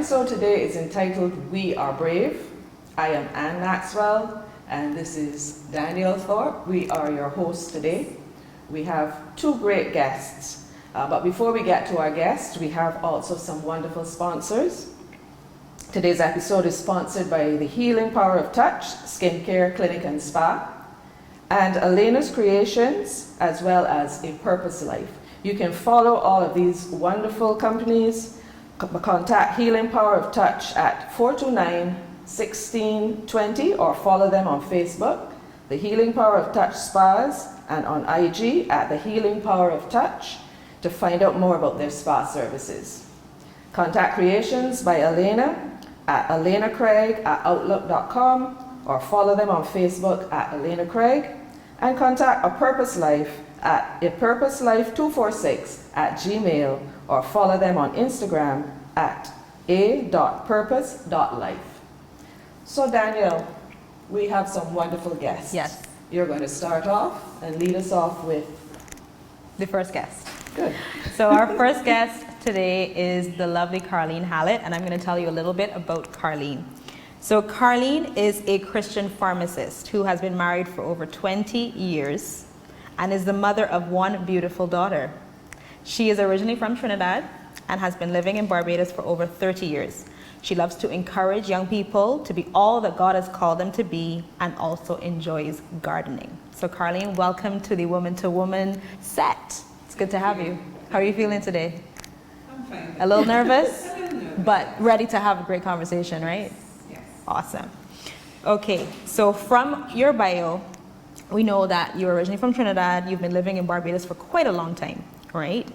episode today is entitled We Are Brave. I am Ann Maxwell and this is Daniel Thorpe. We are your hosts today. We have two great guests. But before we get to our guests, we have also some wonderful sponsors. Today's episode is sponsored by the Healing Power of Touch Skincare Clinic and Spa and Alena's Creations, as well as A Purpose Life. You can follow all of these wonderful companies. Contact Healing Power of Touch at 429-1620 or follow them on Facebook, the Healing Power of Touch Spas, and on IG at the Healing Power of Touch to find out more about their spa services. Contact Creations by Alena at alenacraig@outlook.com or follow them on Facebook at Alena Craig, and contact A Purpose Life at apurposelife246@gmail or follow them on Instagram at a.purpose.life. So Daniel, we have some wonderful guests. Yes. You're going to start off and lead us off with the first guest. Good. So our first guest today is the lovely Karlene Hallett, and I'm going to tell you a little bit about Carlene. So Carlene is a Christian pharmacist who has been married for over 20 years and is the mother of one beautiful daughter. She is originally from Trinidad and has been living in Barbados for over 30 years. She loves to encourage young people to be all that God has called them to be and also enjoys gardening. So Carlene, welcome to the Woman to Woman set. It's good to have you. How are you feeling today? I'm fine. A little nervous? A little nervous. But ready to have a great conversation, right? Yes. Awesome. Okay, so from your bio, we know that you're originally from Trinidad. You've been living in Barbados for quite a long time, right?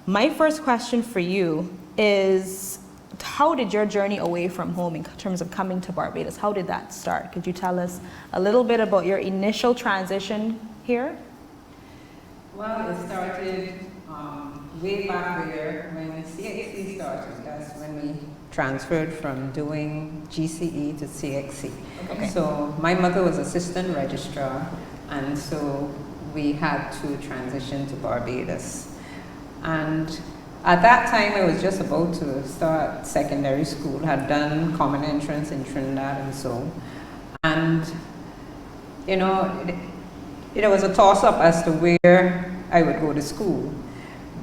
My first question for you is, how did your journey away from home in terms of coming to Barbados, how did that start? Could you tell us a little bit about your initial transition here? Well, it started way back there when CXC started. That's when we transferred from doing GCE to CXC. Okay. So my mother was assistant registrar, and so we had to transition to Barbados. And at that time, I was just about to start secondary school, had done common entrance in Trinidad and so. And, you know, it was a toss-up as to where I would go to school.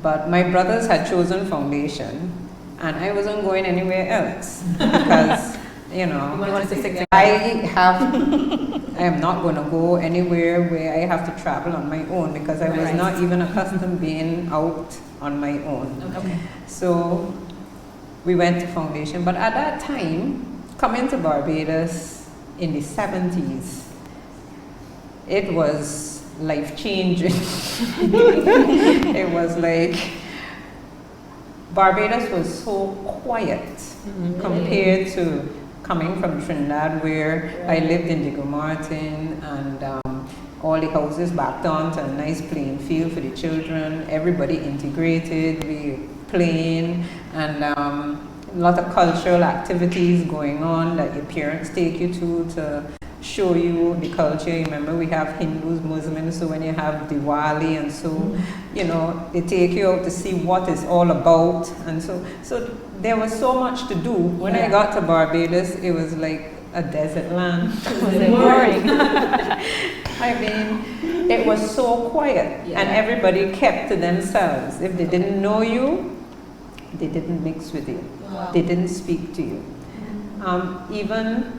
But my brothers had chosen foundation, and I wasn't going anywhere else because, you know, I am not going to go anywhere where I have to travel on my own because I was not even accustomed being out on my own. Okay. So we went to foundation, but at that time, coming to Barbados in the 70s, it was life-changing. It was like, Barbados was so quiet compared to coming from Trinidad, where I lived in Diego Martin, and all the houses backed onto a nice playing field for the children, everybody integrated, we playing, and a lot of cultural activities going on that your parents take you to show you the culture. Remember, we have Hindus, Muslims, so when you have Diwali and so, you know, they take you out to see what it's all about, and so there was so much to do. When I got to Barbados, it was like a desert land. Was it boring? I mean, it was so quiet, and everybody kept to themselves. If they didn't know you, they didn't mix with you. Wow. They didn't speak to you. Even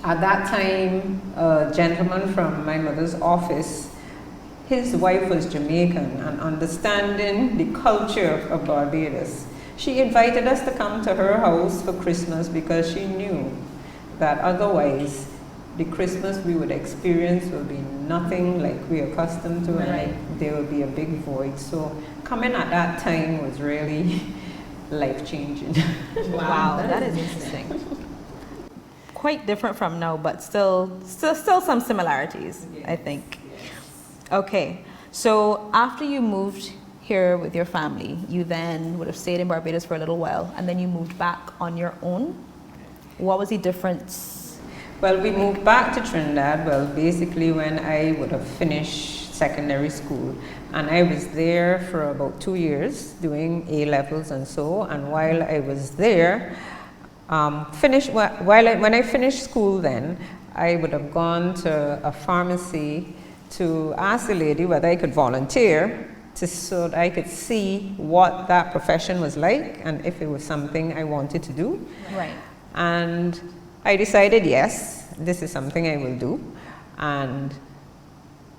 at that time, a gentleman from my mother's office, his wife was Jamaican, and understanding the culture of Barbados, she invited us to come to her house for Christmas because she knew that otherwise the Christmas we would experience will be nothing like we're accustomed to, and like there will be a big void. So coming at that time was really life-changing. Wow, that is interesting. Quite different from now, but still some similarities, I think. Okay, so after you moved here with your family, you then would have stayed in Barbados for a little while, and then you moved back on your own. What was the difference? Well, we moved back to Trinidad, well, basically when I would have finished secondary school. And I was there for about 2 years doing A-levels and so, and while I was there, When I finished school then, I would have gone to a pharmacy to ask the lady whether I could volunteer so that I could see what that profession was like and if it was something I wanted to do. Right. And I decided, yes, this is something I will do. And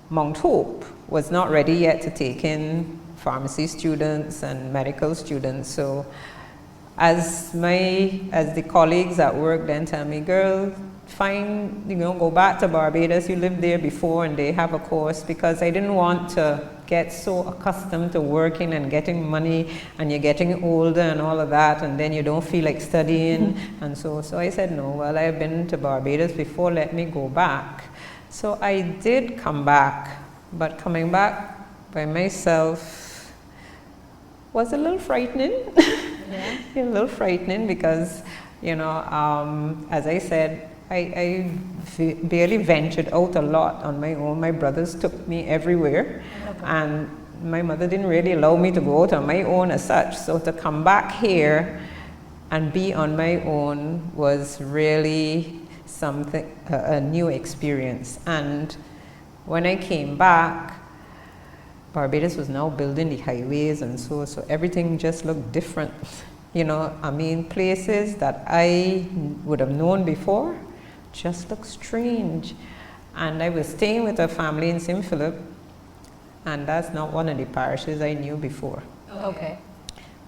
Mount Hope was not ready yet to take in pharmacy students and medical students. So as the colleagues at work then tell me, girl, go back to Barbados, you lived there before and they have a course, because I didn't want to get so accustomed to working and getting money and you're getting older and all of that and then you don't feel like studying and so I said, no, well, I've been to Barbados before, let me go back. So I did come back, but coming back by myself was a little frightening. Yeah. A little frightening because, as I said, I barely ventured out a lot on my own. My brothers took me everywhere, and my mother didn't really allow me to go out on my own as such. So to come back here and be on my own was really something, a new experience. And when I came back, Barbados was now building the highways and so everything just looked different. Places that I would have known before just looked strange. And I was staying with a family in St. Philip, and that's not one of the parishes I knew before. Okay.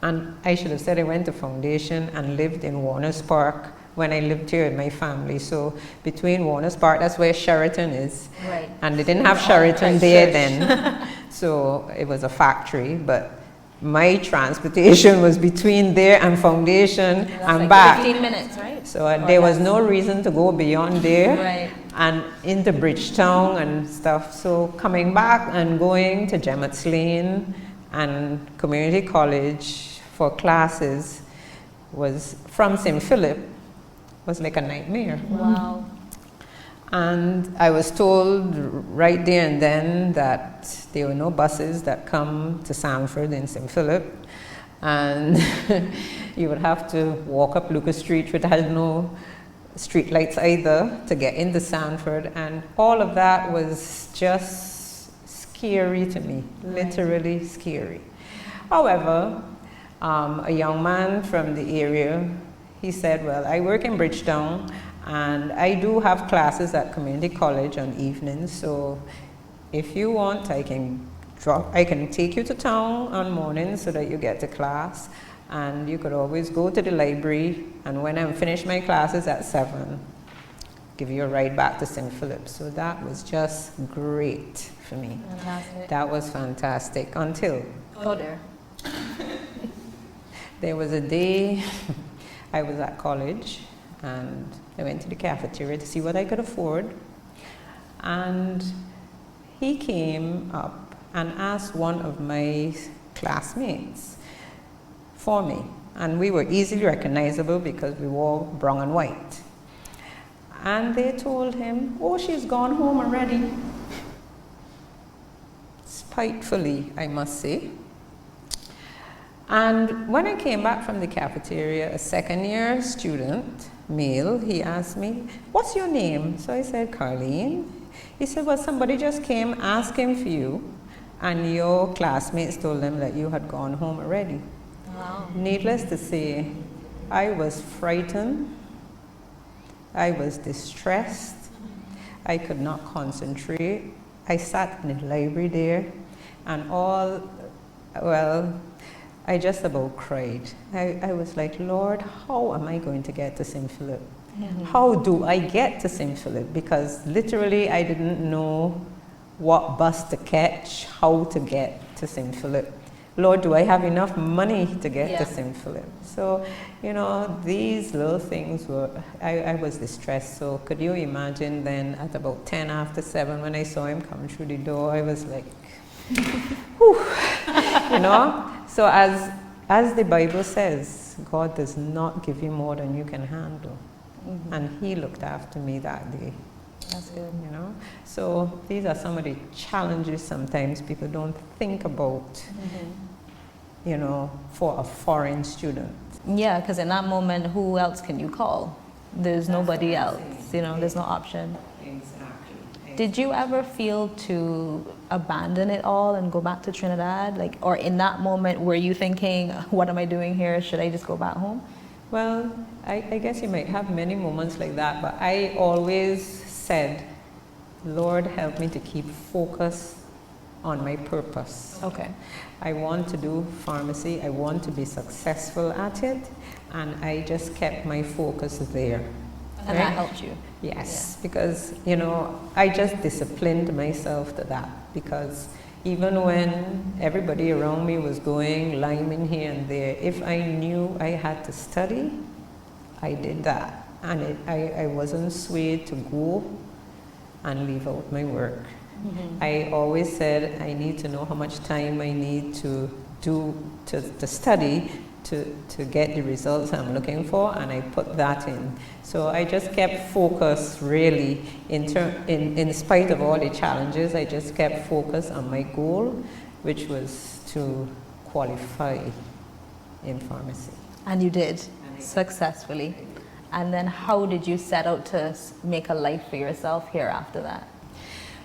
And I should have said I went to Foundation and lived in Warners Park when I lived here with my family. So between Warners Park, that's where Sheraton is. Right. And they didn't have Sheraton there then. So it was a factory, but my transportation was between there and Foundation and like back. 15 minutes, right? So there was no reason to go beyond there. Right. And into Bridgetown and stuff. So coming back and going to Gemmett's Lane and community college for classes was from St. Philip was like a nightmare. Wow. And I was told right there and then that there were no buses that come to Sanford in St. Philip, and you would have to walk up Lucas Street, which had no street lights either, to get into Sanford, and all of that was just scary to me, literally scary. However, a young man from the area, he said, well, I work in Bridgetown and I do have classes at community college on evenings, so if you want, I can take you to town on mornings so that you get to class, and you could always go to the library, and when I'm finished my classes at 7, give you a ride back to St. Philip. So that was just great for me. Fantastic. That was fantastic until there was a day I was at college and I went to the cafeteria to see what I could afford, and he came up and asked one of my classmates for me, and we were easily recognizable because we wore brown and white, and they told him, oh, she's gone home already. Spitefully, I must say. And when I came back from the cafeteria, a second-year student, male, he asked me, what's your name? So I said, Karlene. He said, well, somebody just came asking for you, and your classmates told them that you had gone home already. Wow. Needless to say, I was frightened, I was distressed, I could not concentrate. I sat in the library there, and I just about cried. I was like, Lord, how am I going to get to St. Philip? Mm-hmm. How do I get to St. Philip? Because literally I didn't know what bus to catch, how to get to St. Philip. Lord, do I have enough money to get to St. Philip? So, these little things were, I was distressed. So could you imagine then at about 10 after 7 when I saw him come through the door, I was like, whew, So as the Bible says, God does not give you more than you can handle. Mm-hmm. And he looked after me that day. That's good, So these are some of the challenges sometimes people don't think about. Mm-hmm. for a foreign student. Yeah, because in that moment, who else can you call? There's nobody else, there's no option. Exactly. Did you ever feel to abandon it all and go back to Trinidad? Or in that moment, were you thinking, what am I doing here? Should I just go back home? Well, I guess you might have many moments like that, but I always said, Lord, help me to keep focused on my purpose. Okay. I want to do pharmacy, I want to be successful at it, and I just kept my focus there. And that helped you? Yes, because, I just disciplined myself to that, because even when everybody around me was going, liming here and there, if I knew I had to study, I did that. And I wasn't swayed to go and leave out my work. Mm-hmm. I always said I need to know how much time I need to study to get the results I'm looking for, and I put that in. So I just kept focused really, in spite of all the challenges, I just kept focused on my goal, which was to qualify in pharmacy. And you did, successfully. And then how did you set out to make a life for yourself here after that?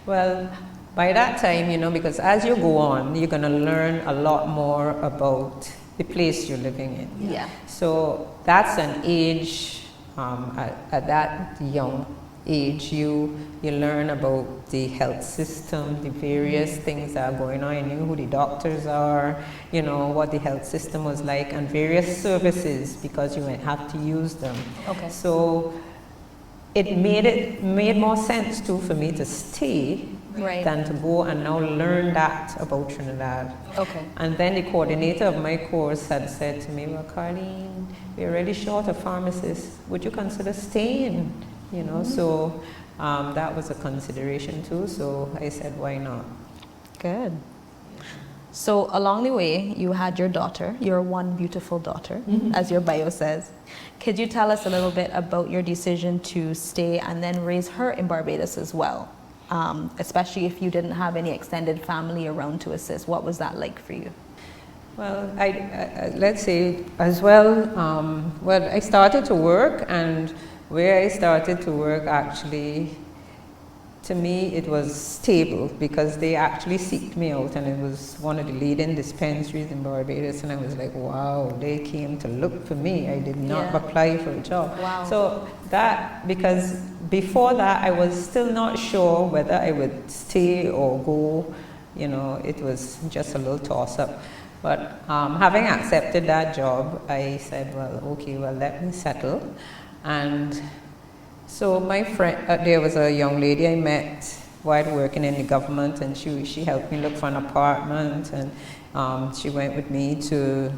Well, by that time, because as you go on, you're going to learn a lot more about the place you're living in. Yeah. So that's an age, at that young age, you learn about the health system, the various things that are going on. You knew who the doctors are, what the health system was like, and various services, because you might have to use them. Okay. So it made more sense too for me to stay than to go and now learn that about Trinidad. Okay. And then the coordinator of my course had said to me, well, Carlene, we're really short of pharmacists. Would you consider staying? So that was a consideration too. So I said, why not? Good. So along the way, you had your daughter, your one beautiful daughter, as your bio says. Could you tell us a little bit about your decision to stay and then raise her in Barbados as well? Especially if you didn't have any extended family around to assist. What was that like for you? Well, let's say as well, I started to work, and where I started to work actually, to me, it was stable, because they actually seeked me out, and it was one of the leading dispensaries in Barbados, and I was like, wow, they came to look for me. I did not apply for a job. Wow. So that, because before that, I was still not sure whether I would stay or go. It was just a little toss-up. But having accepted that job, I said, let me settle. And so my friend, there was a young lady I met while working in the government, and she helped me look for an apartment, and she went with me to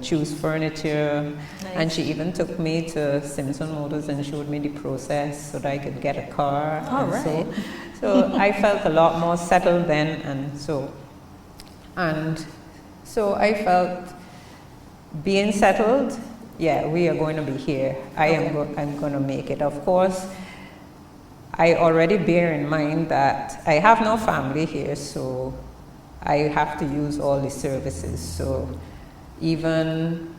choose furniture. Nice. And she even took me to Simpson Motors and showed me the process so that I could get a car. All right. So I felt a lot more settled then, and so I felt being settled. Yeah, we are going to be here. I'm going to make it. Of course, I already bear in mind that I have no family here, so I have to use all the services. So even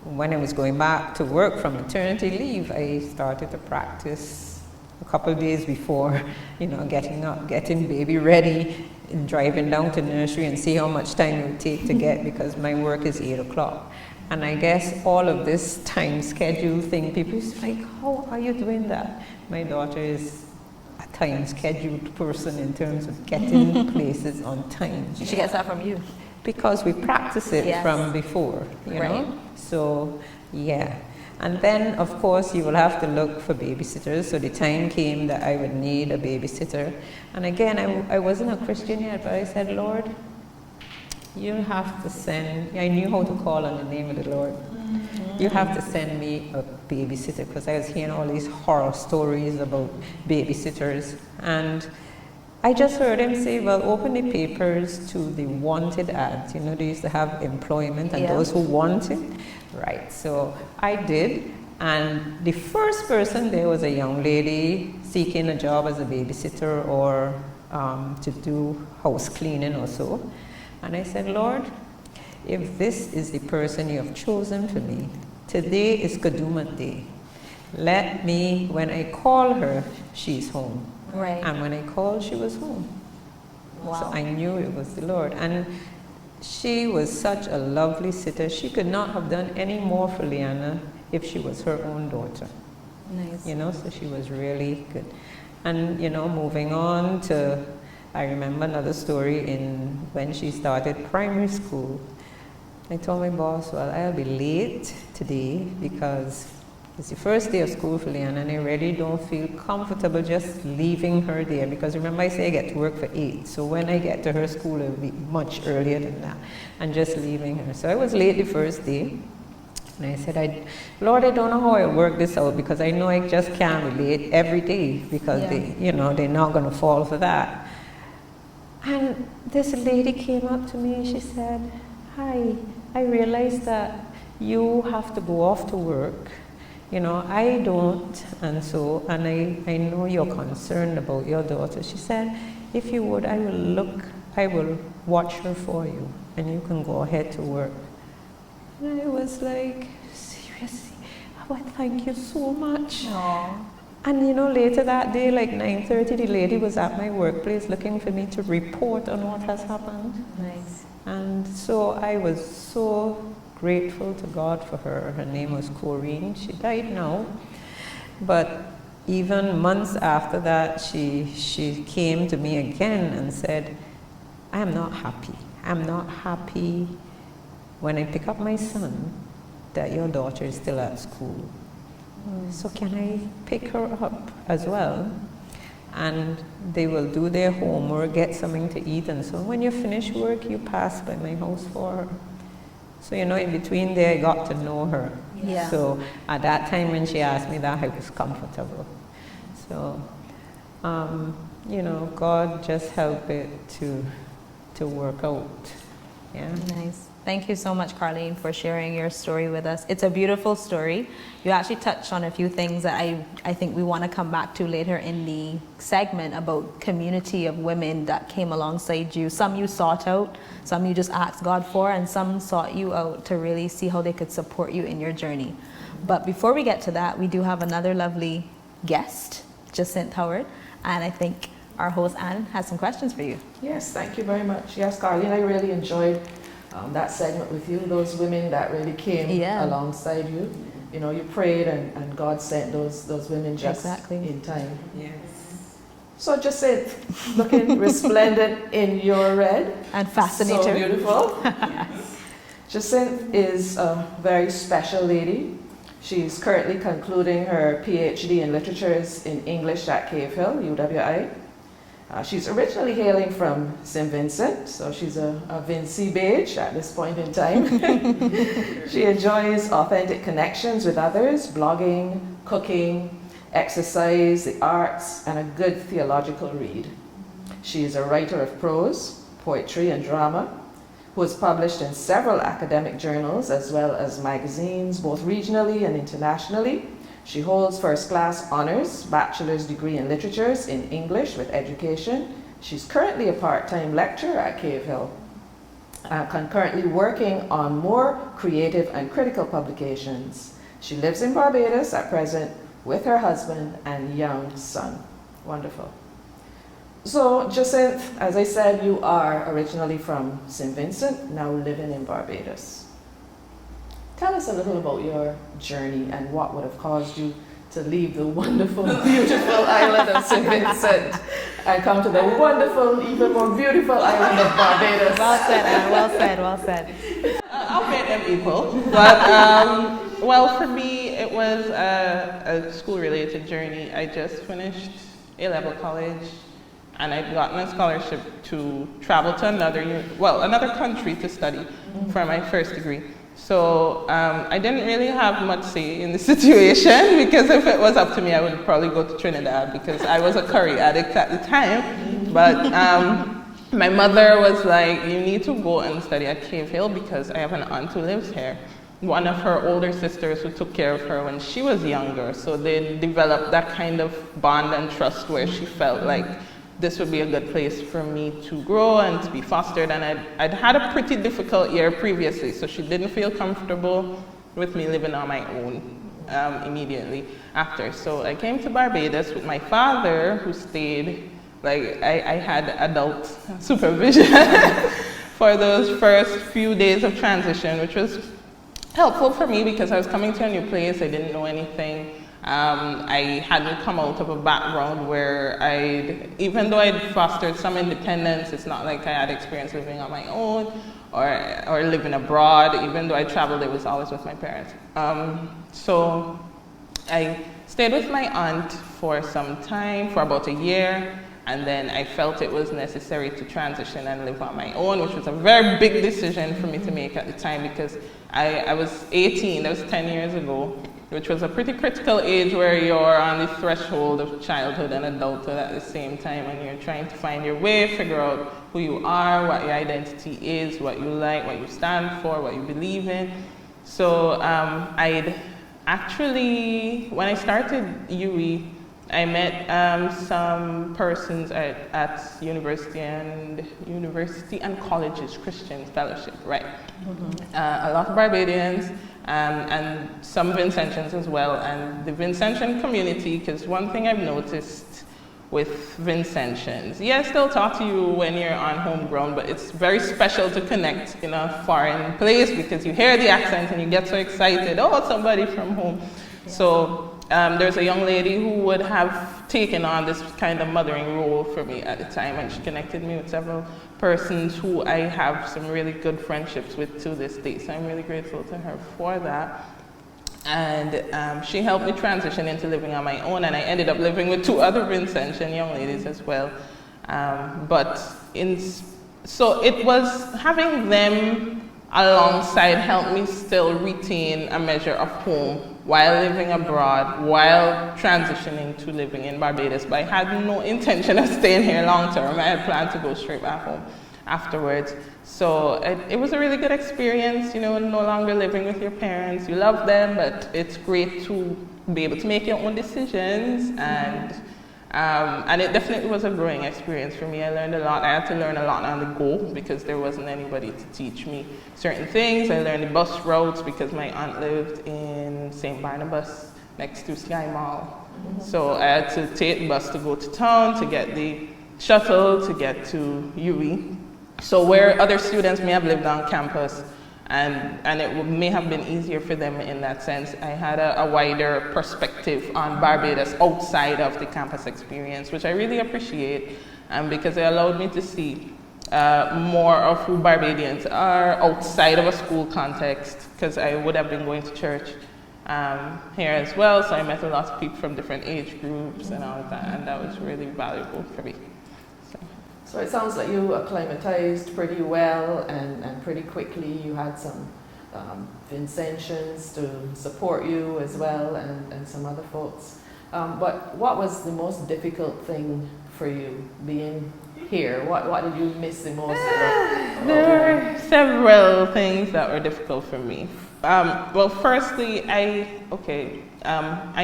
when I was going back to work from maternity leave, I started to practice a couple of days before, getting up, getting baby ready, and driving down to nursery and see how much time it would take to get, because my work is 8 o'clock. And I guess all of this time schedule thing, people is like, how are you doing that? My daughter is a time scheduled person in terms of getting places on time. She gets that from you. Because we practice it from before, you know? So, yeah. And then, of course, you will have to look for babysitters. So the time came that I would need a babysitter. And again, I wasn't a Christian yet, but I said, Lord, you have to send, I knew how to call on the name of the Lord. You have to send me a babysitter, because I was hearing all these horror stories about babysitters. And I just heard him say, well, open the papers to the wanted ads. They used to have employment and those who want it. Right, so I did. And the first person there was a young lady seeking a job as a babysitter or to do house cleaning or so. And I said, Lord, if this is the person you have chosen for me, today is Kadumat Day. Let me, when I call her, she's home. Right. And when I called, she was home. Wow. So I knew it was the Lord. And she was such a lovely sitter. She could not have done any more for Leanna if she was her own daughter. Nice. You know, so she was really good. And, you know, moving on to, I remember another story in when she started primary school. I told my boss, well, I'll be late today because it's the first day of school for Leanna, and I really don't feel comfortable just leaving her there, because remember I say I get to work for 8, so when I get to her school it'll be much earlier than that, and just leaving her. So I was late the first day, and I said, Lord, I don't know how I work this out, because I know I just can't be late every day, because they, you know, they're not going to fall for that. And this lady came up to me and she said, hi, I realized that you have to go off to work. You know, I don't, and I know you're concerned about your daughter. She said, if you would, I will watch her for you, and you can go ahead to work. And I was like, seriously? Oh, thank you so much. Aww. And you know, later that day, like 9:30, the lady was at my workplace looking for me to report on what has happened. Nice. And so I was so grateful to God for her. Her name was Carlene. She died now. But even months after that, she came to me again and said, I am not happy. I'm not happy when I pick up my son that your daughter is still at school. So can I pick her up as well? And they will do their homework, get something to eat, and so when you finish work, you pass by my house for her. So, you know, in between there, I got to know her. Yeah. So at that time when she asked me that, I was comfortable. So, you know, God just helped it to work out. Yeah. Nice. Thank you so much, Carlene, for sharing your story with us. It's a beautiful story. You actually touched on a few things that I think we want to come back to later in the segment about community of women that came alongside you. Some you sought out, some you just asked God for, and some sought you out to really see how they could support you in your journey. But before we get to that, we do have another lovely guest, Jacinth Howard, and I think our host, Anne, has some questions for you. Yes, thank you very much. Yes, Carlene, I really enjoyed that segment with you, those women that really came alongside you. You know, you prayed and God sent those women just in time. Yes. So Jacinth, looking resplendent in your red. And fascinating. So beautiful. Jacinth is a very special lady. She's currently concluding her PhD in Literatures in English at Cave Hill, UWI. She's originally hailing from St. Vincent, so she's a Vincy beige at this point in time. She enjoys authentic connections with others, blogging, cooking, exercise, the arts, and a good theological read. She is a writer of prose, poetry, and drama, who has published in several academic journals as well as magazines, both regionally and internationally. She holds first-class honors, bachelor's degree in literatures in English with education. She's currently a part-time lecturer at Cave Hill, concurrently working on more creative and critical publications. She lives in Barbados at present with her husband and young son. Wonderful. So, Jacinth, as I said, you are originally from St. Vincent, now living in Barbados. Tell us a little about your journey and what would have caused you to leave the wonderful, beautiful island of St. Vincent and come to the wonderful, even more beautiful island of Barbados. Well said, Anne. Well said, well said. I'll make them equal. But, well, for me, it was a school-related journey. I just finished A-level college, and I'd gotten a scholarship to travel to another country to study for my first degree. So I didn't really have much say in the situation, because if it was up to me, I would probably go to Trinidad, because I was a curry addict at the time. But my mother was like, you need to go and study at Cave Hill, because I have an aunt who lives here. One of her older sisters who took care of her when she was younger. So they developed that kind of bond and trust where she felt like this would be a good place for me to grow and to be fostered. And I'd had a pretty difficult year previously, so she didn't feel comfortable with me living on my own immediately after. So I came to Barbados with my father, who stayed, like I had adult supervision for those first few days of transition, which was helpful for me because I was coming to a new place, I didn't know anything. I hadn't come out of a background where even though I'd fostered some independence, it's not like I had experience living on my own or living abroad. Even though I traveled, it was always with my parents. So I stayed with my aunt for some time, for about a year, and then I felt it was necessary to transition and live on my own, which was a very big decision for me to make at the time because I was 18, that was 10 years ago, which was a pretty critical age where you're on the threshold of childhood and adulthood at the same time, and you're trying to find your way, figure out who you are, what your identity is, what you like, what you stand for, what you believe in. So I'd actually, when I started UE, I met some persons at university and colleges, Christian fellowship, right? A lot of Barbadians and some Vincentians as well. And the Vincentian community, because one thing I've noticed with Vincentians, yes, they'll talk to you when you're on home ground, but it's very special to connect in a foreign place because you hear the accent and you get so excited, oh, somebody from home. Yeah. So there's a young lady who would have taken on this kind of mothering role for me at the time, and she connected me with several persons who I have some really good friendships with to this day. So I'm really grateful to her for that. And she helped me transition into living on my own, and I ended up living with 2 other Vincentian young ladies as well. So it was having them alongside helped me still retain a measure of home while living abroad, while transitioning to living in Barbados. But I had no intention of staying here long term. I had planned to go straight back home afterwards. So it was a really good experience, you know, no longer living with your parents. You love them, but it's great to be able to make your own decisions. And it definitely was a growing experience for me. I learned a lot. I had to learn a lot on the go because there wasn't anybody to teach me certain things. I learned the bus routes because my aunt lived in St. Barnabas next to Sky Mall. So I had to take the bus to go to town, to get the shuttle, to get to UE. So where other students may have lived on campus, and it may have been easier for them in that sense, I had a wider perspective on Barbados outside of the campus experience, which I really appreciate, because it allowed me to see more of who Barbadians are outside of a school context, because I would have been going to church here as well, so I met a lot of people from different age groups and all of that, and that was really valuable for me. So it sounds like you acclimatized pretty well and pretty quickly. You had some Vincentians to support you as well, and some other folks. But what was the most difficult thing for you being here? What did you miss the most? There are several things that were difficult for me. Well, firstly, I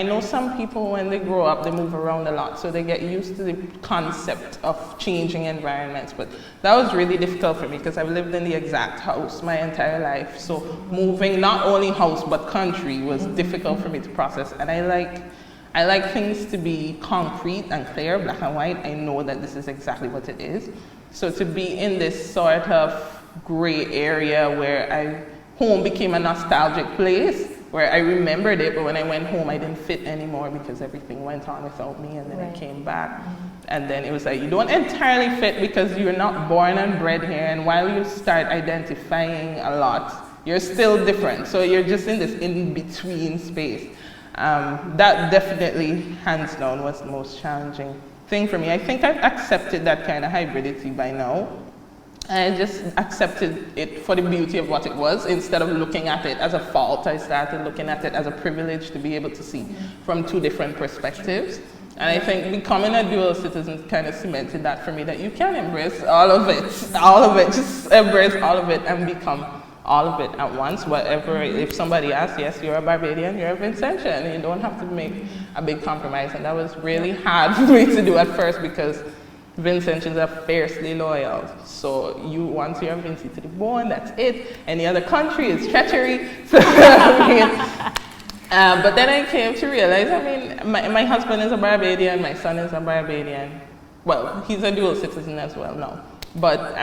know some people when they grow up, they move around a lot, so they get used to the concept of changing environments. But that was really difficult for me because I've lived in the exact house my entire life. So moving not only house but country was difficult for me to process. And I like things to be concrete and clear, black and white. I know that this is exactly what it is. So to be in this sort of gray area where home became a nostalgic place where I remembered it, but when I went home, I didn't fit anymore because everything went on without me, and then I came back. And then it was like, you don't entirely fit because you're not born and bred here, and while you start identifying a lot, you're still different. So you're just in this in-between space. That definitely, hands down, was the most challenging thing for me. I think I've accepted that kind of hybridity by now. I just accepted it for the beauty of what it was. Instead of looking at it as a fault, I started looking at it as a privilege to be able to see from 2 different perspectives. And I think becoming a dual citizen kind of cemented that for me, that you can embrace all of it, just embrace all of it and become all of it at once. Whatever, if somebody asks, yes, you're a Barbadian, you're a Vincentian, you don't have to make a big compromise. And that was really hard for me to do at first because Vincentians are fiercely loyal. So once you're Vinci to the bone, that's it. Any other country is treachery. So, but then I came to realize, my husband is a Barbadian, my son is a Barbadian. Well, he's a dual citizen as well now. But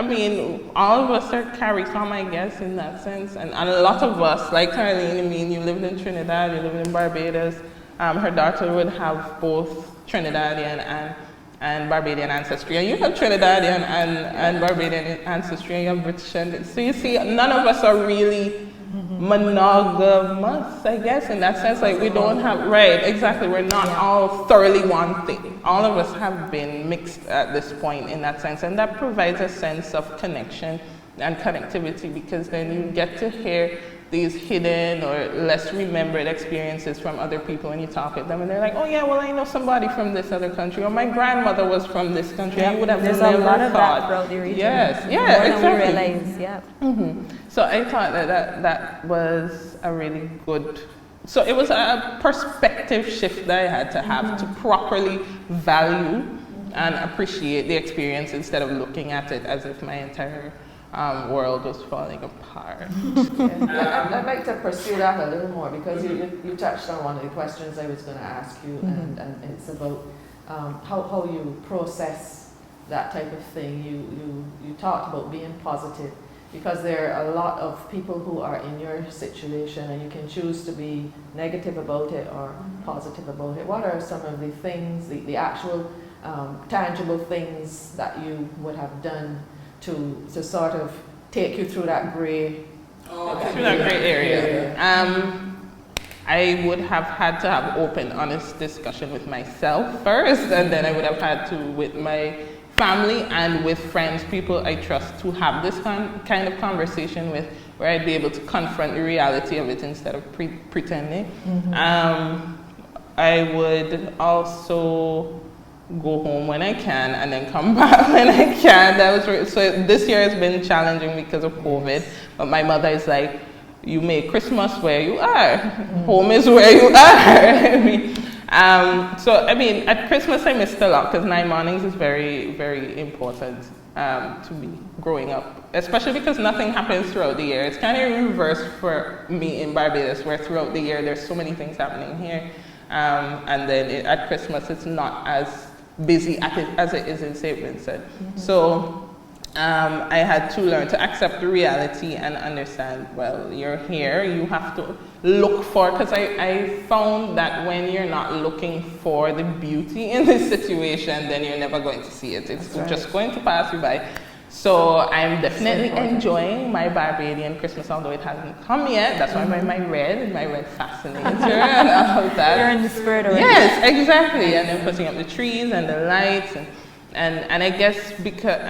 all of us are CARICOM, I guess, in that sense. And a lot of us, like Karlene, you lived in Trinidad, you lived in Barbados. Her daughter would have both Trinidadian and Barbadian ancestry. And you have Trinidadian and Barbadian ancestry, and you have British. So you see, none of us are really monogamous, I guess, in that sense. Like, we don't have, right, exactly, we're not all thoroughly one thing. All of us have been mixed at this point in that sense, and that provides a sense of connection and connectivity, because then you get to hear these hidden or less remembered experiences from other people when you talk with them, and they're like, oh yeah, well, I know somebody from this other country, or my grandmother was from this country. You would have There's never a lot of thought. that throughout the region. Yes, yeah, more exactly. than we realize, yeah. So I thought that was a really good, so it was a perspective shift that I had to have to properly value and appreciate the experience instead of looking at it as if my entire world was falling apart. I'd like to pursue that a little more, because you touched on one of the questions I was going to ask you, and it's about how you process that type of thing. You talked about being positive, because there are a lot of people who are in your situation, and you can choose to be negative about it or positive about it. What are some of the things, the actual tangible things that you would have done to sort of take you through that gray area? I would have had to have open, honest discussion with myself first, and then I would have had to with my family and with friends, people I trust, to have this kind of conversation with, where I'd be able to confront the reality of it instead of pretending. I would also go home when I can and then come back when I can. So this year has been challenging because of COVID, but my mother is like, you make Christmas where you are. Home is where you are. At Christmas I missed a lot, because 9 mornings is very, very important to me growing up, especially because nothing happens throughout the year. It's kind of reversed for me in Barbados, where throughout the year there's so many things happening here, and then at Christmas it's not as busy as it is in St. Vincent. So I had to learn to accept the reality and understand, well, you're here, you have to look for, because I found that when you're not looking for the beauty in this situation, then you're never going to see it. It's just going to pass you by. So I'm definitely enjoying my Barbadian Christmas, although it hasn't come yet. That's why my red fascinator and all of that. You're in the spirit already. Yes, exactly. And then putting up the trees and the lights, and I guess because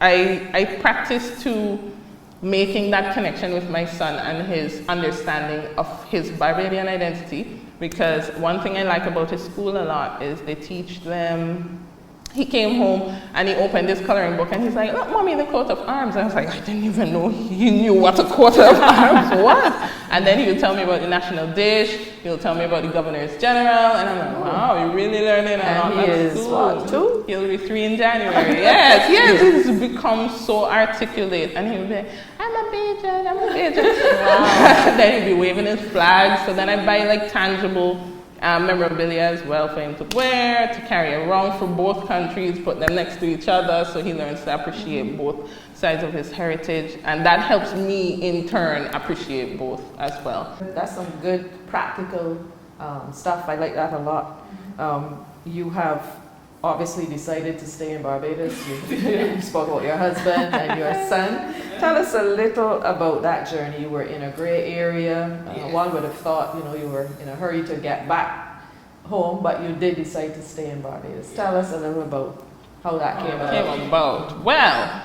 I practice to making that connection with my son and his understanding of his Barbadian identity, because one thing I like about his school a lot is they teach them. He came home and he opened his coloring book and he's like, look, Mommy, the coat of arms. I was like, I didn't even know he knew what a coat of arms was. And then he would tell me about the national dish. He'll tell me about the Governors General. And I'm like, wow, you're really learning a lot. And he is what, 2? He'll be 3 in January. Yes, he's become so articulate. And he'll be like, I'm a Bajan. Wow. Then he'll be waving his flag. So then I buy like tangible memorabilia as well for him to wear, to carry around for both countries, put them next to each other, so he learns to appreciate both sides of his heritage, and that helps me in turn appreciate both as well. That's some good practical stuff. I like that a lot. You have obviously decided to stay in Barbados. You spoke about your husband and your son. Tell us a little about that journey. You were in a gray area. One would have thought, you were in a hurry to get back home, but you did decide to stay in Barbados. Tell us a little about how that came about. Well,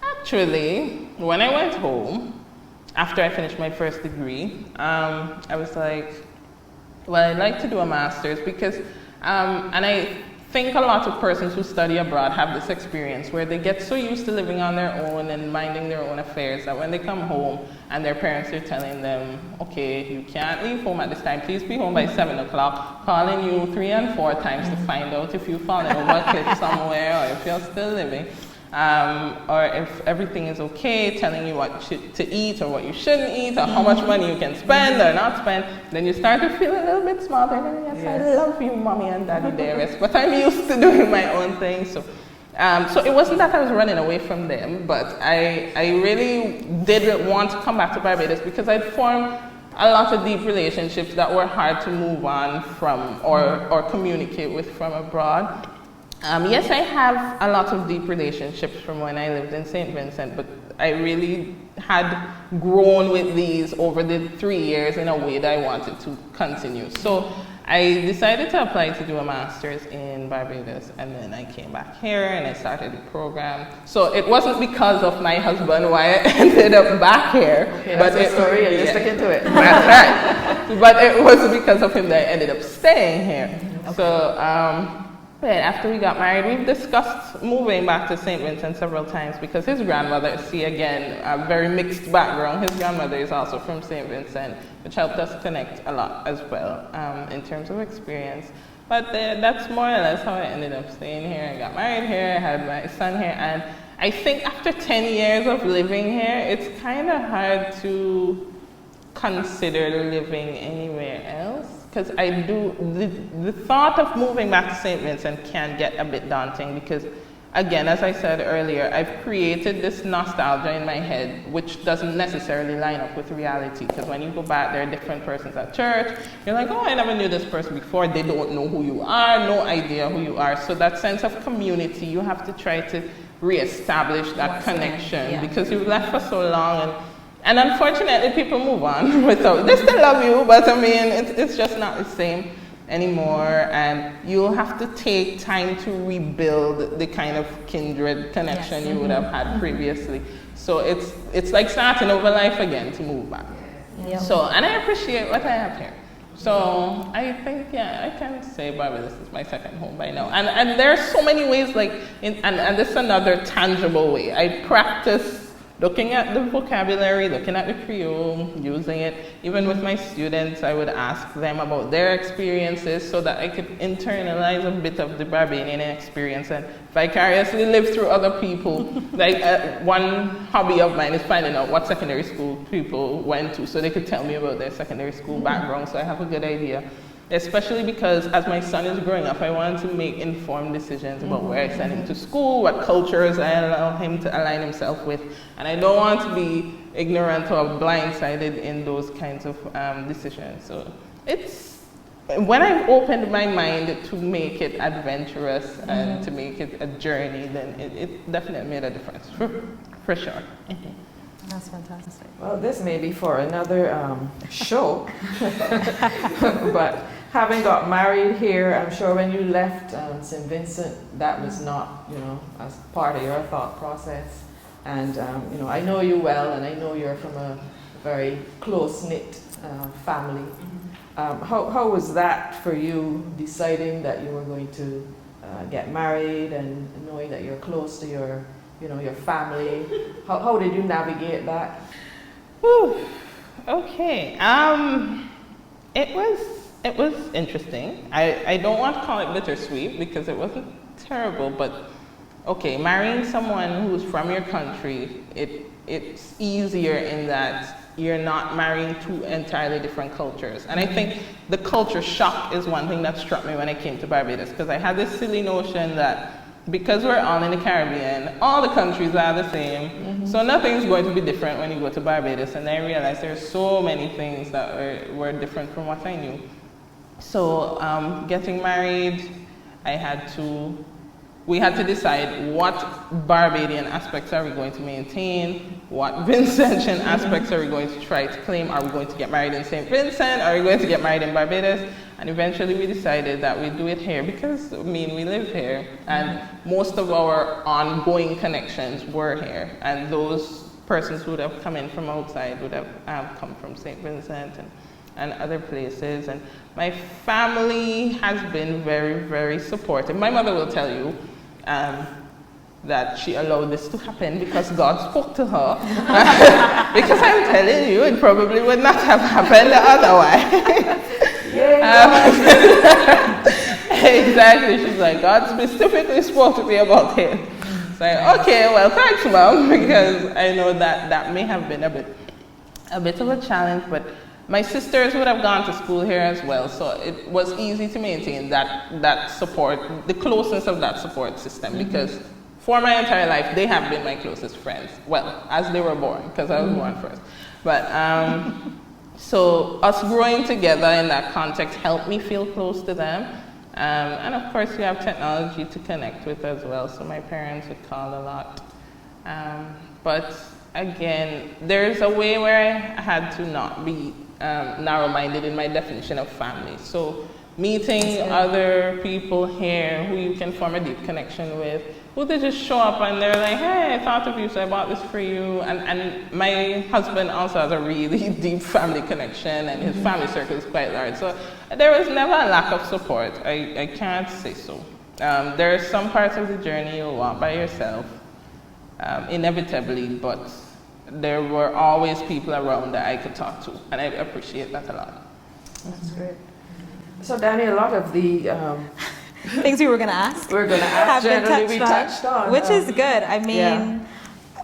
actually, when I went home, after I finished my first degree, I was like, well, I'd like to do a master's because, and I think a lot of persons who study abroad have this experience where they get so used to living on their own and minding their own affairs that when they come home and their parents are telling them, okay, you can't leave home at this time, please be home by 7 o'clock, calling you 3 and 4 times to find out if you've fallen over a cliff somewhere or if you're still living. Or if everything is okay, telling you what to eat or what you shouldn't eat, or how much money you can spend or not spend, then you start to feel a little bit smarter. And yes, I love you, mommy and daddy dearest, but I'm used to doing my own thing. So it wasn't that I was running away from them, but I really did want to come back to Barbados because I'd formed a lot of deep relationships that were hard to move on from or communicate with from abroad. Yes, I have a lot of deep relationships from when I lived in St. Vincent, but I really had grown with these over the 3 years in a way that I wanted to continue. So I decided to apply to do a master's in Barbados, and then I came back here and I started the program. So it wasn't because of my husband why I ended up back here. Okay, but that's the story and you're sticking to it. That's right. But it was because of him that I ended up staying here. Okay. So after we got married, we've discussed moving back to St. Vincent several times because his grandmother, see again, a very mixed background. His grandmother is also from St. Vincent, which helped us connect a lot as well in terms of experience. But that's more or less how I ended up staying here. I got married here, I had my son here, and I think after 10 years of living here, it's kind of hard to consider living anywhere else. Because the thought of moving back to St. Vincent can get a bit daunting because, again, as I said earlier, I've created this nostalgia in my head which doesn't necessarily line up with reality. Because when you go back, there are different persons at church. You're like, oh, I never knew this person before. They don't know who you are, no idea who you are. So that sense of community, you have to try to reestablish that connection because you've left for so long. And unfortunately, people move on without, they still love you, but I mean, it's just not the same anymore. And you'll have to take time to rebuild the kind of kindred connection you would have had previously. So it's like starting over life again to move back. Yep. So, and I appreciate what I have here. So I think, I can say Barbados is my second home by now. And there are so many ways, and this is another tangible way. I practice looking at the vocabulary, looking at the Creole, using it. Even with my students, I would ask them about their experiences so that I could internalize a bit of the Barbadian experience and vicariously live through other people. One hobby of mine is finding out what secondary school people went to so they could tell me about their secondary school background so I have a good idea. Especially because as my son is growing up, I want to make informed decisions about where I send him to school, what cultures I allow him to align himself with. And I don't want to be ignorant or blindsided in those kinds of decisions. So it's, when I've opened my mind to make it adventurous and to make it a journey, then it definitely made a difference, for sure. That's fantastic. Well, this may be for another show, but having got married here, I'm sure when you left St. Vincent, that was not, as part of your thought process. And, I know you well, and I know you're from a very close-knit family. How was that for you, deciding that you were going to get married and knowing that you're close to your family? How did you navigate that? Whew. Okay. It was interesting. I don't want to call it bittersweet because it wasn't terrible, but okay, marrying someone who's from your country, it's easier in that you're not marrying two entirely different cultures. And I think the culture shock is one thing that struck me when I came to Barbados, because I had this silly notion that because we're all in the Caribbean, all the countries are the same, so nothing's going to be different when you go to Barbados. And I realized there's so many things that were different from what I knew. So getting married, we had to decide what Barbadian aspects are we going to maintain, what Vincentian aspects are we going to try to claim. Are we going to get married in St. Vincent? Are we going to get married in Barbados? And eventually we decided that we'd do it here because, we live here, and most of our ongoing connections were here. And those persons who would have come in from outside would have come from St. Vincent. and other places. And my family has been very, very supportive. My mother will tell you that she allowed this to happen because God spoke to her. Because I'm telling you, it probably would not have happened otherwise. Exactly. She's like, God specifically spoke to me about him. It's like, okay, well, thanks, Mom, because I know that may have been a bit of a challenge, but my sisters would have gone to school here as well, so it was easy to maintain that support, the closeness of that support system, because for my entire life, they have been my closest friends. Well, as they were born, because I was born first. But so us growing together in that context helped me feel close to them. And of course, you have technology to connect with as well, so my parents would call a lot. But again, there's a way where I had to not be narrow-minded in my definition of family. So meeting other people here who you can form a deep connection with, who they just show up and they're like, hey, I thought of you, so I bought this for you. And my husband also has a really deep family connection, and his family circle is quite large. So there was never a lack of support. I can't say so. There are some parts of the journey you'll walk by yourself, inevitably, but there were always people around that I could talk to, and I appreciate that a lot. That's great. So Danny, a lot of the things we were going to ask. We're going to ask generally we touched on. Which is good. I mean,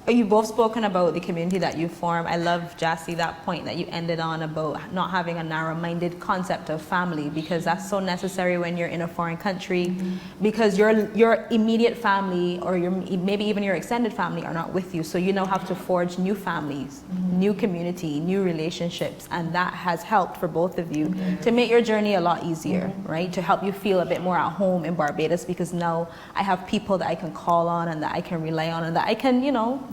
you've both spoken about the community that you form. I love, Jassy, that point that you ended on about not having a narrow-minded concept of family, because that's so necessary when you're in a foreign country, because your immediate family or maybe even your extended family are not with you. So you now have to forge new families, new community, new relationships, and that has helped for both of you to make your journey a lot easier, right? To help you feel a bit more at home in Barbados, because now I have people that I can call on and that I can rely on and that I can,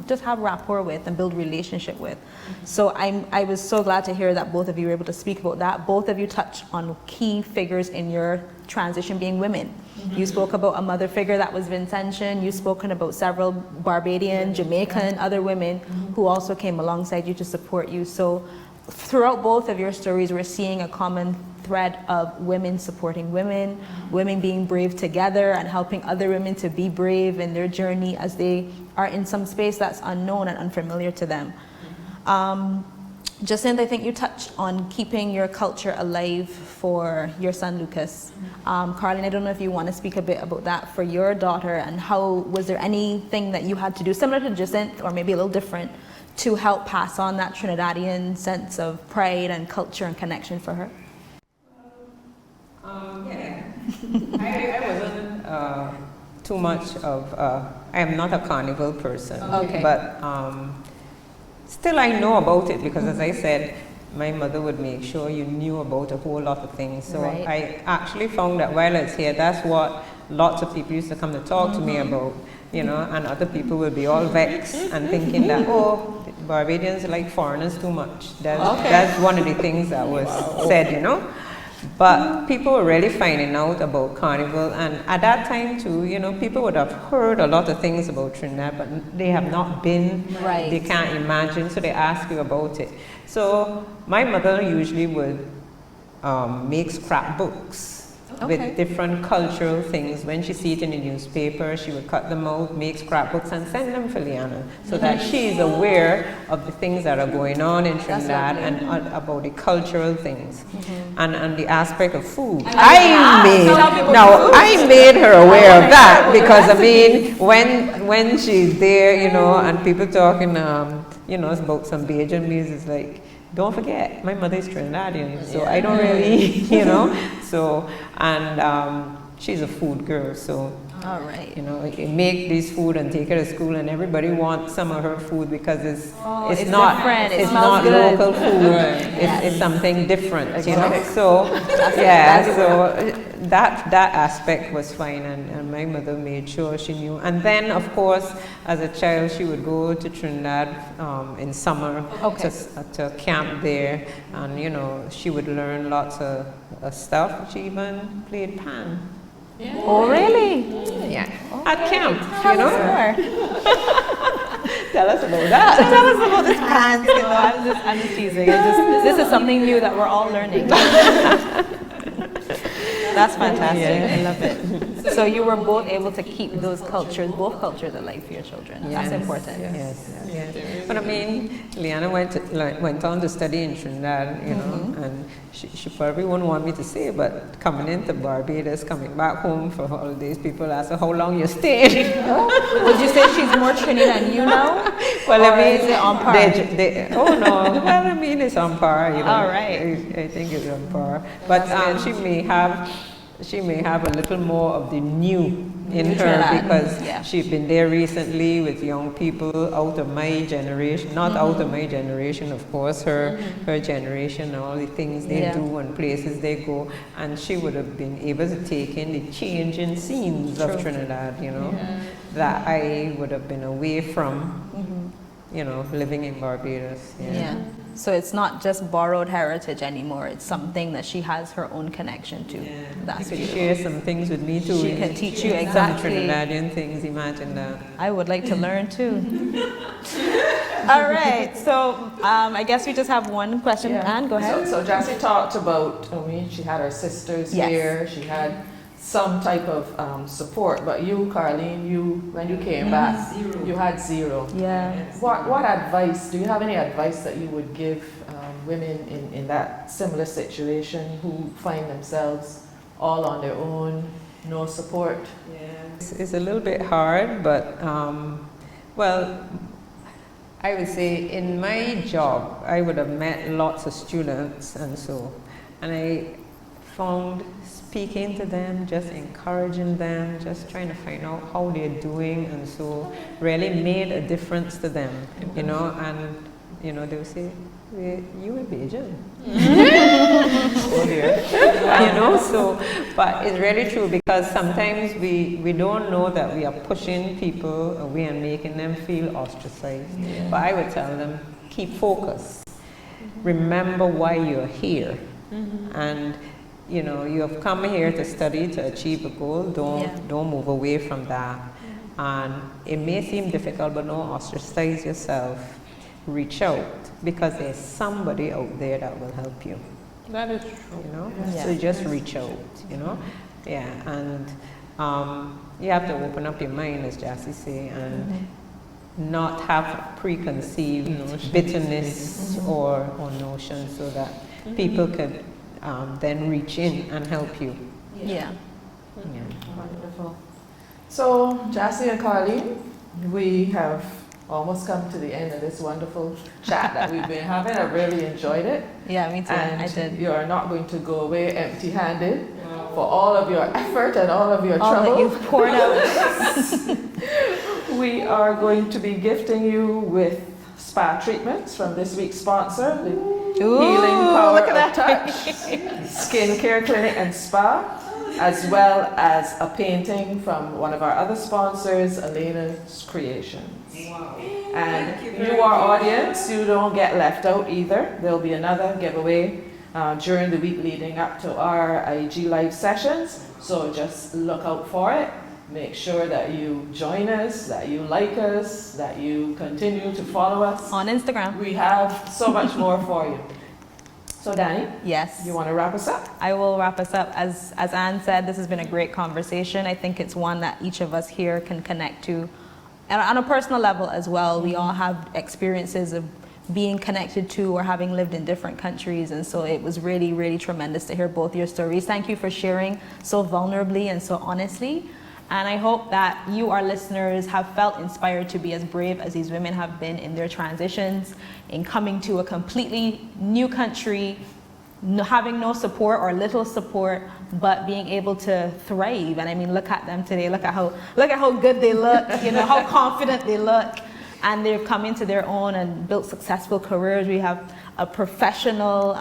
just have rapport with and build relationship with. So I was so glad to hear that both of you were able to speak about that. Both of you touched on key figures in your transition being women. You spoke about a mother figure that was Vincentian. You've spoken about several Barbadian, Jamaican, other women who also came alongside you to support you. So throughout both of your stories, we're seeing a common thread of women supporting women, women being brave together and helping other women to be brave in their journey as they are in some space that's unknown and unfamiliar to them. Jacinth, I think you touched on keeping your culture alive for your son Lucas. Carlene, I don't know if you want to speak a bit about that for your daughter, and how, was there anything that you had to do similar to Jacinth or maybe a little different to help pass on that Trinidadian sense of pride and culture and connection for her? I wasn't too much of, I am not a carnival person, Okay. but still I know about it, because as I said, my mother would make sure you knew about a whole lot of things. So Right. I actually found that while I was here, that's what lots of people used to come to talk to me about, and other people will be all vexed and thinking that, oh, Barbadians like foreigners too much. That's one of the things that was said, But people were really finding out about Carnival, and at that time too, people would have heard a lot of things about Trinidad, but they have not been, Right. They can't imagine, so they ask you about it. So my mother usually would make scrapbooks with different cultural things. When she sees it in the newspaper, she would cut them out, make scrapbooks, and send them for Liana, so that she is aware of the things that are going on in Trinidad and about the cultural things, and the aspect of food. I made her aware of that, because when she's there, and people talking, about some Bajan meals, it's like, don't forget, my mother is Trinidadian, so I don't really, so, and she's a food girl, so, All right. make this food and take it to school, and everybody wants some of her food because it's it's not different. It it's smells not good. local food. It's something different, So so that aspect was fine, and my mother made sure she knew. And then, of course, as a child, she would go to Trinidad in summer to camp there, and she would learn lots of stuff. She even played pan. Oh, really? Yeah, at camp, Tell us about that. Tell us about this pants. You know, I'm just teasing. This is something new that we're all learning. That's fantastic. Yeah. I love it. So you were both able to keep both cultures alive for your children. Yes. That's important. Yes. But I mean, Leanna went on to study in Trinidad, you know, and she probably wouldn't want me to say, but coming into Barbados, coming back home for holidays, people ask her how long you stayed. Would you say she's more Trini than you now? Well, or I mean, is it on par? Oh no, well, I mean, it's on par. You know, All right. I think it's on par, but she may have a little more of the new in her because she's been there recently with young people out of my generation, not out of my generation, of course, her generation, all the things they do and places they go, and she would have been able to take in the changing scenes of Trinidad, you know, that I would have been away from, you know, living in Barbados. So it's not just borrowed heritage anymore. It's something that she has her own connection to. That's she could beautiful. share some things with me too. She can teach you some exactly. Trinidadian things. Imagine that. I would like to learn too. All right. So I guess we just have one question. Anne, go ahead. So Jassy talked about, I mean, she had her sisters here. She had some type of support, but you, Carlene, when you came back, you had zero. Yeah. What advice, do you have any advice that you would give women in that similar situation who find themselves all on their own, no support? It's a little bit hard, but well, I would say in my job, I would have met lots of students and I found speaking to them, just encouraging them, just trying to find out how they're doing, and so really made a difference to them, you know, and you know, they would say, you in Beijing. Oh dear. You know, so, but it's really true because sometimes we don't know that we are pushing people away and making them feel ostracized. But I would tell them, keep focused. Remember why you're here. And you know, you have come here to study, to achieve a goal. Don't move away from that. And it may seem difficult, but don't ostracize yourself. Reach out, because there's somebody out there that will help you. That is true. You know, so just reach out. You know, and you have to open up your mind, as Jassy say, and not have preconceived bitterness or notions, so that people could then reach in and help you. Wonderful. So, Jassy and Carlene, we have almost come to the end of this wonderful chat that we've been having. I really enjoyed it. Yeah, me too. And I did. you are not going to go away empty-handed for all of your effort and all of your trouble. All that you've poured out. We are going to be gifting you with spa treatments from this week's sponsor, the Healing Power look at of Touch Skincare Clinic and Spa, as well as a painting from one of our other sponsors, Alena's Creations. And you, our audience, you don't get left out either. There'll be another giveaway during the week leading up to our IG live sessions, so just look out for it. Make sure that you join us, that you like us, that you continue to follow us on Instagram. We have so much more for you. So Danny, yes, you want to wrap us up? I will wrap us up. As Anne said, this has been a great conversation. I think it's one that each of us here can connect to, and on a personal level as well. We all have experiences of being connected to or having lived in different countries, and so it was really, really tremendous to hear both your stories. Thank you for sharing so vulnerably and so honestly. And I hope that you, our listeners, have felt inspired to be as brave as these women have been in their transitions, in coming to a completely new country, having no support or little support, but being able to thrive. And I mean, look at them today. Look at how good they look. You know, how confident they look. And they've come into their own and built successful careers. We have a professional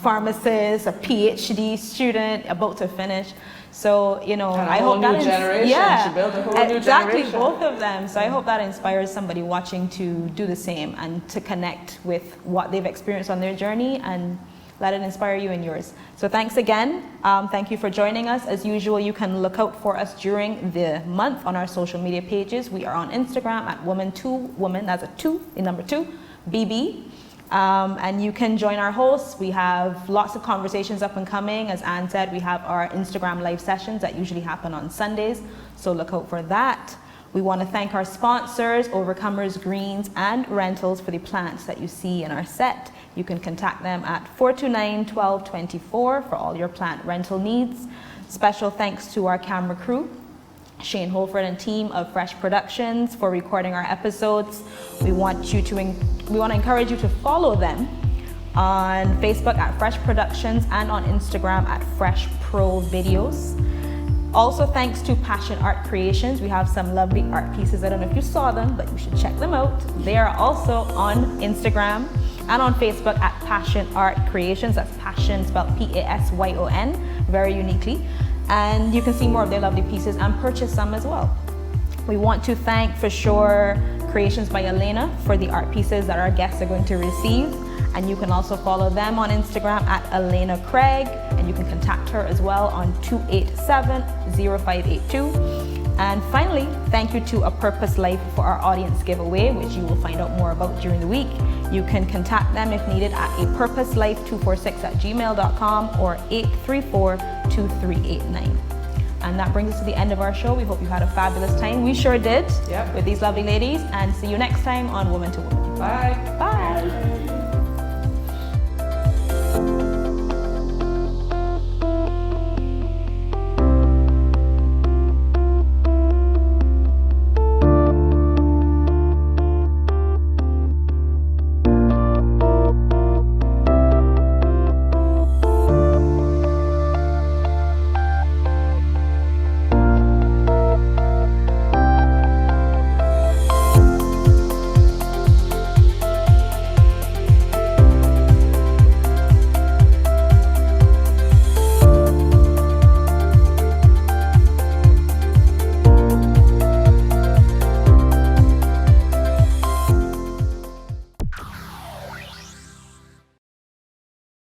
pharmacist, a PhD student about to finish. So, you know, I hope that she built a whole new generation. Both of them. So I hope that inspires somebody watching to do the same and to connect with what they've experienced on their journey and let it inspire you in yours. So thanks again. Thank you for joining us. As usual, you can look out for us during the month on our social media pages. We are on Instagram at woman2woman, that's a 2, the number 2, BB. And you can join our hosts. We have lots of conversations up and coming. As Anne said, we have our Instagram live sessions that usually happen on Sundays, so look out for that. We want to thank our sponsors, Overcomers Greens and Rentals, for the plants that you see in our set. You can contact them at 429-1224 for all your plant rental needs. Special thanks to our camera crew, Shane Holford and team of Fresh Productions, for recording our episodes. We want to encourage you to follow them on Facebook at Fresh Productions and on Instagram at Fresh Pro Videos. Also, thanks to Passion Art Creations. We have some lovely art pieces. I don't know if you saw them, but you should check them out. They are also on Instagram and on Facebook at Passion Art Creations. That's Passion spelled Pasyon, very uniquely. And you can see more of their lovely pieces and purchase some as well. We want to thank, for sure, Creations by Alena for the art pieces that our guests are going to receive. And you can also follow them on Instagram at Alena Craig, and you can contact her as well on 287-0582. And finally, thank you to A Purpose Life for our audience giveaway, which you will find out more about during the week. You can contact them if needed at apurposelife246@gmail.com or 834-2389. And that brings us to the end of our show. We hope you had a fabulous time. We sure did, with these lovely ladies. And see you next time on Woman to Woman. Bye. Bye.